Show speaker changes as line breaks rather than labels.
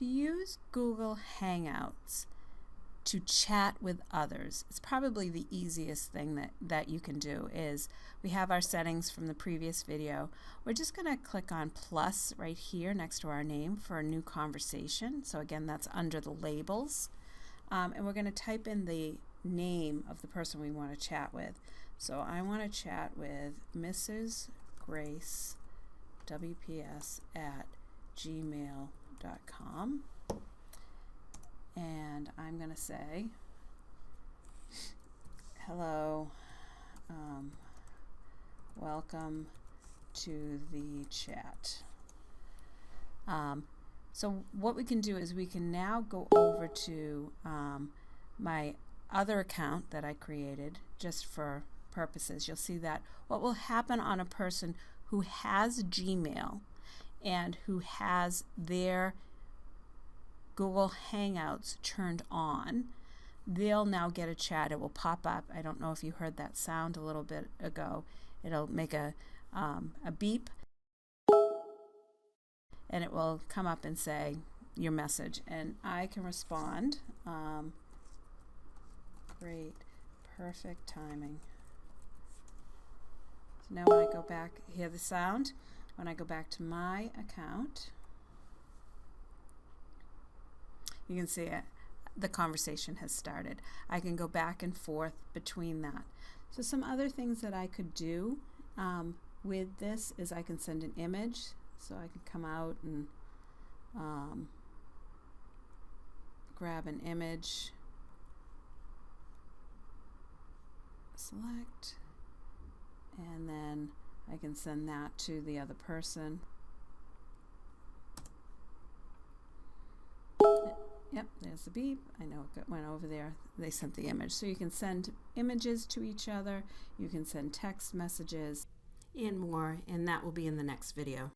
To use Google Hangouts to chat with others, it's probably the easiest thing that you can do. Is we have our settings from the previous video. We're just going to click on plus right here next to our name for a new conversation. So again, that's under the labels. And we're going to type in the name of the person we want to chat with. So I want to chat with Mrs. Grace WPS at gmail.com. And I'm going to say, hello, welcome to the chat. So what we can do is we can now go over to my other account that I created just for purposes. You'll see that what will happen on a person who has Gmail and who has their Google Hangouts turned on, they'll now get a chat. It will pop up. I don't know if you heard that sound a little bit ago. It'll make a beep, and it will come up and say your message, and I can respond. Great, perfect timing. So now when I go back, hear the sound. When I go back to my account, you can see it. The conversation has started. I can go back and forth between that. So some other things that I could do with this is I can send an image. So I can come out and grab an image, select, and then I can send that to the other person. Yep, there's the beep. I know it went over there. They sent the image. So you can send images to each other. You can send text messages and more, and that will be in the next video.